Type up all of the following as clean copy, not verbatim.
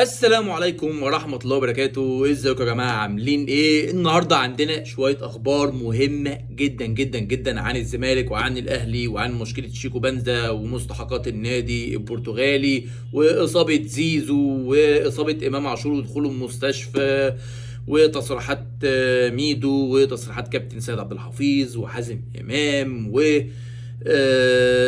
السلام عليكم ورحمة الله وبركاته. ازيكم يا جماعة؟ عاملين ايه؟ النهاردة عندنا شوية اخبار مهمة جدا جدا جدا عن الزمالك وعن الاهلي وعن مشكلة شيكو بنزا ومستحقات النادي البرتغالي واصابة زيزو واصابة امام عاشور ودخوله المستشفى وتصريحات ميدو وتصريحات كابتن سيد عبد الحفيظ وحازم امام و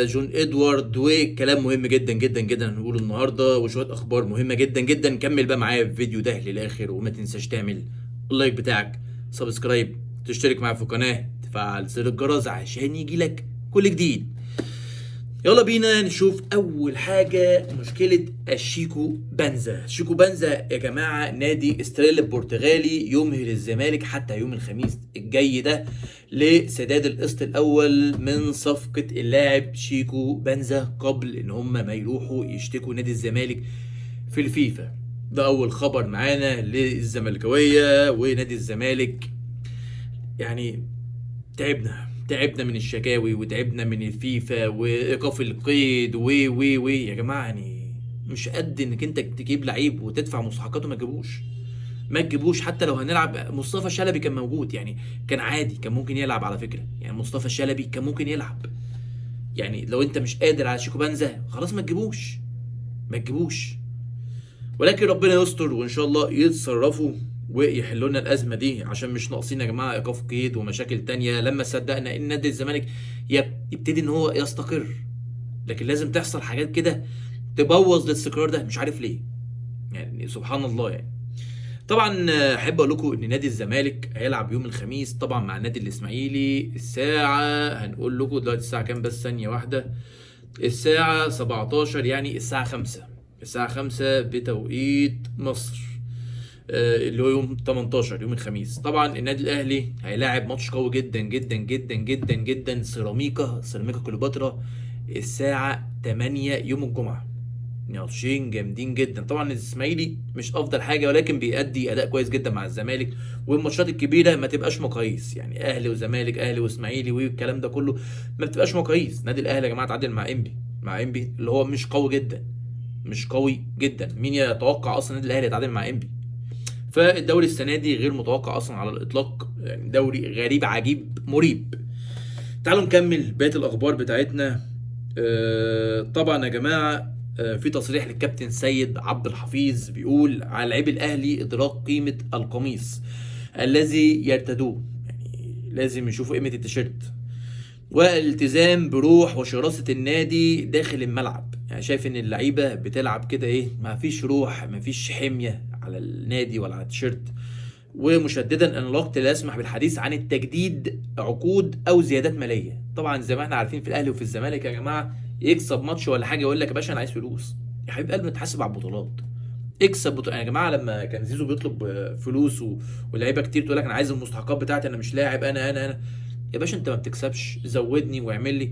جون ادوارد وكلام مهم جدا جدا جدا هنقوله النهارده وشويه اخبار مهمه جدا جدا. كمل بقى معايا الفيديو ده للاخر وما تنساش تعمل اللايك بتاعك، سبسكرايب، تشترك معايا في القناه، تفعل زر الجرس عشان يجيلك كل جديد. يلا بينا نشوف اول حاجه مشكله الشيكو بنزا. شيكو بنزا يا جماعه نادي استريل البرتغالي يمهل الزمالك حتى يوم الخميس الجاي ده لسداد القسط الاول من صفقه اللاعب شيكو بنزا قبل ان هم ما يروحوا يشتكوا نادي الزمالك في الفيفا. ده اول خبر معانا للزملكاويه ونادي الزمالك. يعني تعبنا من الشكاوي وتعبنا من الفيفا وايقاف القيد و يا جماعه، يعني مش قد انك انت تجيب لعيب وتدفع مستحقاته. ما تجيبوش حتى لو هنلعب. مصطفى شلبي كان موجود، يعني كان عادي، كان ممكن يلعب على فكره. يعني مصطفى شلبي كان ممكن يلعب. يعني لو انت مش قادر على شيكو بنزا خلاص ما تجيبوش. ولكن ربنا يستر وان شاء الله يتصرفوا ويحلوا لنا الازمه دي، عشان مش ناقصين يا جماعه ايقاف قيد ومشاكل تانية. لما صدقنا ان نادي الزمالك يبتدي ان هو يستقر، لكن لازم تحصل حاجات كده تبوظ الاستقرار ده، مش عارف ليه. يعني سبحان الله. يعني طبعا احب اقول لكم ان نادي الزمالك هيلعب يوم الخميس طبعا مع النادي الاسماعيلي. الساعه هنقول لكم دلوقتي الساعه كام، بس ثانيه واحده. الساعه 17، يعني الساعه 5. الساعه 5 بتوقيت مصر، اللي هو يوم 18 يوم الخميس. طبعا النادي الاهلي هيلاعب ماتش قوي جدا جدا جدا جدا جدا سيراميكا كليوباترا الساعه 8 يوم الجمعه. ماتشين جامدين جدا. طبعا الاسماعيلي مش افضل حاجه ولكن بيأدي اداء كويس جدا مع الزمالك. والماتشات الكبيره ما تبقاش مقاييس، يعني اهلي وزمالك، اهلي واسماعيلي والكلام ده كله ما بتبقاش مقاييس. نادي الاهلي يا جماعه اتعادل مع انبي اللي هو مش قوي جدا. مين يتوقع اصلا النادي الاهلي يتعادل مع انبي؟ فالدوري السنه دي غير متوقع اصلا على الاطلاق، يعني دوري غريب عجيب مريب. تعالوا نكمل بقيه الاخبار بتاعتنا. طبعا يا جماعه في تصريح للكابتن سيد عبد الحفيظ بيقول على لاعبي الاهلي ادراك قيمه القميص الذي يرتدوه. يعني لازم يشوفوا قيمه التيشيرت والالتزام بروح وشراسة النادي داخل الملعب. يعني شايف ان اللعيبة بتلعب كده ايه، ما فيش روح، ما فيش حمية على النادي ولا على التيشيرت. ومشددا ان الوقت لا يسمح بالحديث عن التجديد عقود او زيادات مالية. طبعا زي ما احنا عارفين في الاهلي وفي الزمالك يا جماعة، يكسب ماتش ولا حاجة يقول لك يا باشا انا عايز فلوس. يا حبيب قلبي نتحاسب على البطولات. اكسب بطولة. يا جماعه لما كان زيزو بيطلب فلوس واللعيبه كتير تقول لك انا عايز المستحقات بتاعتي، انا مش لاعب، انا يا باشا انت ما بتكسبش، زودني واعمل لي.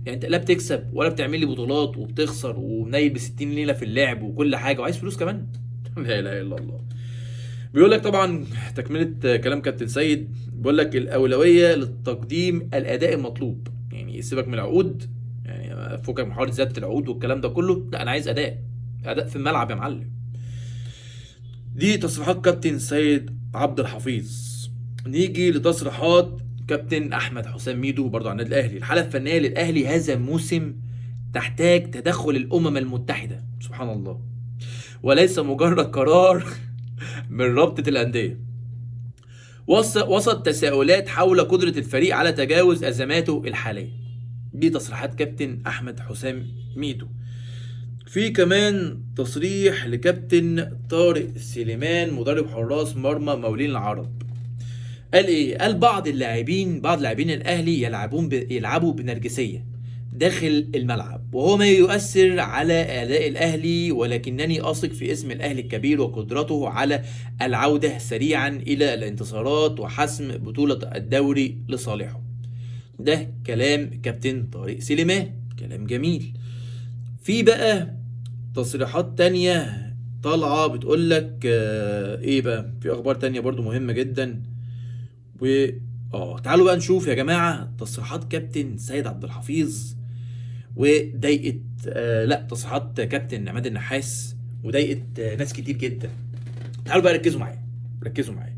يعني انت لا بتكسب ولا بتعمل لي بطولات وبتخسر ومنيل ب 60 ليله في اللعب وكل حاجه وعايز فلوس كمان. لا اله الا الله. بيقول لك طبعا تكمله كلام كابتن سيد، بيقول لك الاولويه للتقديم الاداء المطلوب. يعني سيبك من العقود، يعني فكك من حوار زياده العقود والكلام ده كله. لا انا عايز اداء في الملعب يا معلم. دي تصريحات كابتن سيد عبد الحفيظ. نيجي لتصريحات كابتن احمد حسام ميدو برضه عن النادي الاهلي. الحاله الفنيه للاهلي هذا الموسم تحتاج تدخل الامم المتحده، سبحان الله، وليس مجرد قرار من رابطه الانديه. وسط تساؤلات حول قدره الفريق على تجاوز ازماته الحاليه. دي تصريحات كابتن احمد حسام ميدو. في كمان تصريح لكابتن طارق سليمان مدرب حراس مرمى مقاولين العرب. قال ايه؟ قال بعض لاعبين الاهلي يلعبوا بنرجسيه داخل الملعب وهو ما يؤثر على اداء الاهلي، ولكنني اثق في اسم الاهلي الكبير وقدرته على العوده سريعا الى الانتصارات وحسم بطوله الدوري لصالحه. ده كلام كابتن طارق سليمان، كلام جميل. في بقى تصريحات تانية طالعة بتقول لك ايه بقى، في اخبار تانية برضو مهمة جدا. و تعالوا بقى نشوف يا جماعة تصريحات كابتن سيد عبد الحفيظ وضايقت تصريحات كابتن عماد النحاس وضايقت ناس كتير جدا. تعالوا بقى ركزوا معايا، ركزوا معايا.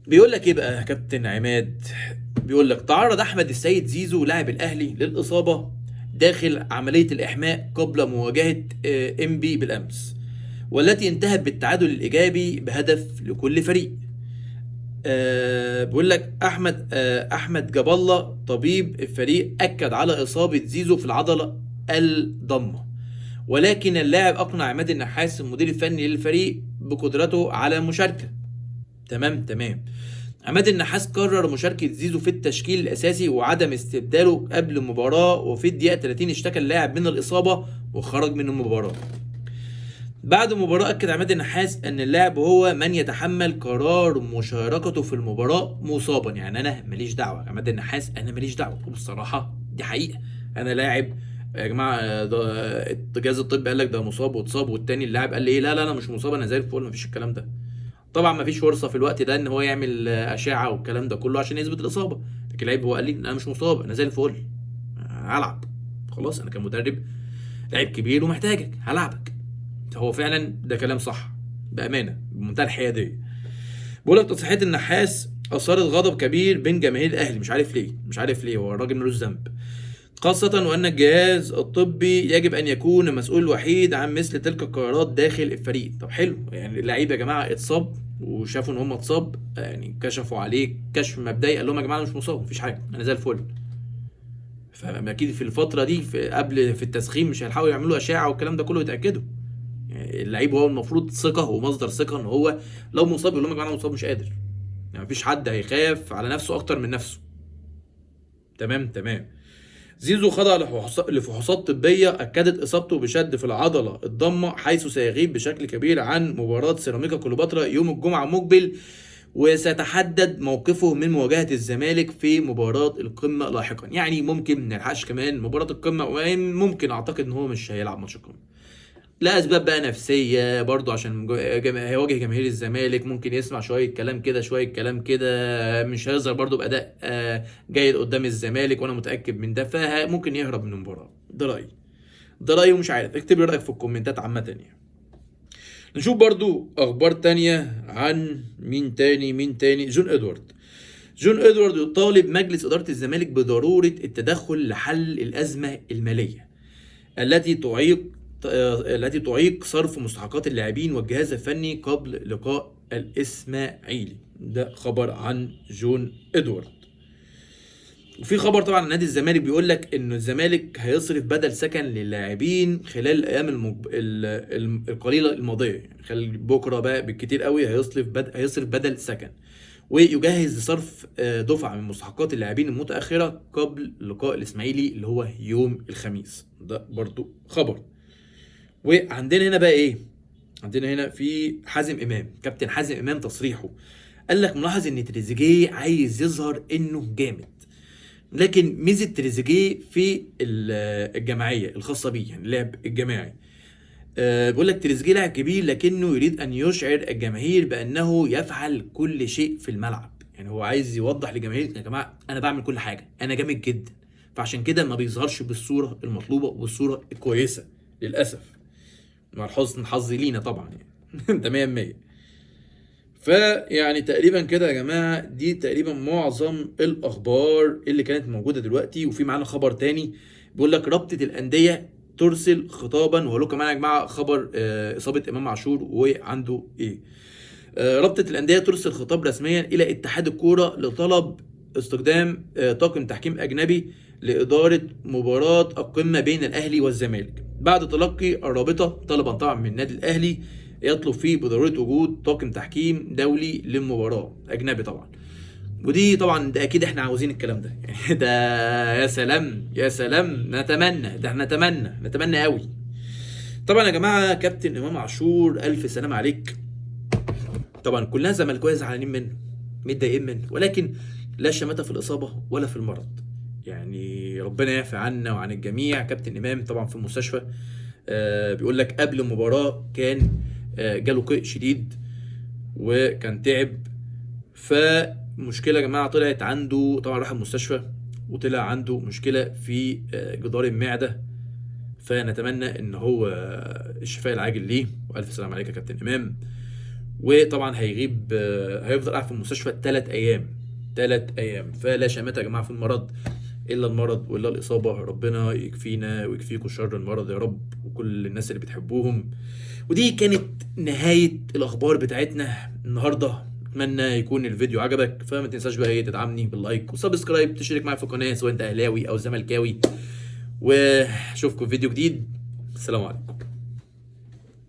بيقول لك ايه بقى يا كابتن عماد؟ بيقول لك تعرض احمد السيد زيزو لاعب الاهلي للاصابه داخل عمليه الاحماء قبل مواجهه انبي بالامس، والتي انتهت بالتعادل الايجابي بهدف لكل فريق. بيقول لك احمد جاب الله طبيب الفريق اكد على اصابه زيزو في العضله الضمه، ولكن اللاعب اقنع عماد النحاس المدير الفني للفريق بقدرته على المشاركه. تمام. عماد النحاس قرر مشاركة زيزو في التشكيل الأساسي وعدم استبداله قبل المباراة، وفي الدقيقة 30 اشتكى اللاعب من الإصابة وخرج من المباراة. بعد المباراة أكد عماد النحاس أن اللاعب هو من يتحمل قرار مشاركته في المباراة مصابا. يعني أنا ماليش دعوة، عماد النحاس أنا ماليش دعوة، وبصراحة دي حقيقة. أنا لاعب يا جماعة، الجهاز الطبي قال لك ده مصاب واتصاب، والتاني اللاعب قال لي إيه؟ لا أنا مش مصاب، أنا زي الفل، مفيش الكلام ده. طبعا مفيش فرصه في الوقت ده ان هو يعمل اشعه والكلام ده كله عشان يثبت الاصابه، لكن اللعيب هو قال لي انا مش مصاب، انا زي الفل، هلعب خلاص، انا كمدرب لعيب كبير ومحتاجك، هلعبك. هو فعلا ده كلام صح بامانه بمنتهى الحياديه. بقول لك تصريحات النحاس اثارت غضب كبير بين جماهير الاهلي، مش عارف ليه، هو الراجل ملوش ذنب، خاصة وأن الجهاز الطبي يجب أن يكون المسؤول الوحيد عن مثل تلك القرارات داخل الفريق. طب حلو، يعني اللعيبة يا جماعة اتصاب وشافوا إن هم اتصاب، يعني كشفوا عليه كشف مبدئي، قال لهم يا جماعة أنا مش مصاب، مفيش حاجة، أنا زي الفل. فأكيد في الفترة دي في التسخين مش هيلحقوا يعملوا أشعة والكلام ده كله يتأكدوا. يعني اللعيب هو المفروض ثقة ومصدر ثقة، إن هو لو مصاب يقول لهم يا جماعة أنا مصاب مش قادر. يعني مفيش حد هيخاف على نفسه أكتر من نفسه. تمام. زيزو خضع لفحوصات طبية أكدت إصابته بشد في العضلة الضمة، حيث سيغيب بشكل كبير عن مباراة سيراميكا كليوباترا يوم الجمعة المقبل، وسيتحدد موقفه من مواجهة الزمالك في مباراة القمة لاحقا. يعني ممكن ما نلحقش كمان مباراة القمة، وممكن أعتقد إن هو مش هيلعب ماتش القمة لأسباب بقى نفسية برضو، عشان هيواجه جماهير الزمالك، ممكن يسمع شوية كلام كده شوية كلام كده، مش هيظهر برضو بأداء جيد قدام الزمالك، وأنا متأكد من ده، فممكن يهرب من المباراة. ده رأيي ومش عارف، اكتب لي رأيك في الكومنتات عامة يعني. نشوف برضو أخبار تانية عن مين تاني. جون إدوارد يطالب مجلس إدارة الزمالك بضرورة التدخل لحل الأزمة المالية التي تعيق صرف مستحقات اللاعبين والجهاز الفني قبل لقاء الإسماعيلي. ده خبر عن جون إدوارد. وفي خبر طبعا عن نادي الزمالك بيقول لك إنه الزمالك هيصرف بدل سكن للاعبين خلال الأيام القليلة الماضية، يعني خلال بكرة بقى بالكتير قوي هيصرف بدل سكن، ويجهز لصرف دفعة من مستحقات اللاعبين المتأخرة قبل لقاء الإسماعيلي اللي هو يوم الخميس. ده برضو خبر. وعندنا هنا بقى ايه؟ عندنا هنا في كابتن حازم امام تصريحه قال لك ملاحظ ان تريزيجيه عايز يظهر انه جامد، لكن ميزه تريزيجيه في الجماعيه الخاصه بيه، يعني اللعب الجماعي. بيقول لك تريزيجيه لاعب كبير لكنه يريد ان يشعر الجماهير بانه يفعل كل شيء في الملعب. يعني هو عايز يوضح للجماهير يا جماعه انا بعمل كل حاجه، انا جامد جدا، فعشان كده ما بيظهرش بالصوره المطلوبه والصوره الكويسه للاسف، مع حسن الحظ لينا طبعا يعني. تمام. فيعني تقريبا كده يا جماعه، دي تقريبا معظم الاخبار اللي كانت موجوده دلوقتي. وفي معانا خبر تاني بيقول لك رابطه الانديه ترسل خطابا، وهقول لكم كمان يا جماعه خبر اصابه امام عاشور وعنده ايه. رابطه الانديه ترسل خطاب رسميا الى اتحاد الكوره لطلب استخدام طاقم تحكيم اجنبي لاداره مباراه القمه بين الاهلي والزمالك، بعد تلقي الرابطه طلبا طبعا من النادي الاهلي يطلب فيه بضروره وجود طاقم تحكيم دولي للمباراه اجنبي طبعا. ودي طبعا ده اكيد احنا عاوزين الكلام ده يعني. ده يا سلام، نتمنى، ده احنا نتمنى قوي. طبعا يا جماعه كابتن امام عاشور الف سلام عليك. طبعا كلنا زملكاويه زعلانين منه، متضايقين منه، ولكن لا شماتة في الاصابه ولا في المرض. يعني ربنا يعفي عنا وعن الجميع. كابتن امام طبعا في المستشفى، بيقول لك قبل المباراه كان جاله قيء شديد وكان تعب، فمشكله يا جماعه طلعت عنده، طبعا راح المستشفى وطلع عنده مشكله في جدار المعده، فنتمنى ان هو الشفاء العاجل ليه، والف سلام عليك يا كابتن امام. وطبعا هيغيب، هيفضل قاعد في المستشفى 3 ايام. 3 ايام، فلا شماتة يا جماعه في المرض الا المرض والا الاصابه. ربنا يكفينا ويكفيكم شر المرض يا رب، وكل الناس اللي بتحبوهم. ودي كانت نهايه الاخبار بتاعتنا النهارده. اتمنى يكون الفيديو عجبك، فما تنساش بقى تدعمني باللايك وسبسكرايب، تشترك معايا في القناه سواء انت اهلاوي او زملكاوي. واشوفكم في فيديو جديد. السلام عليكم.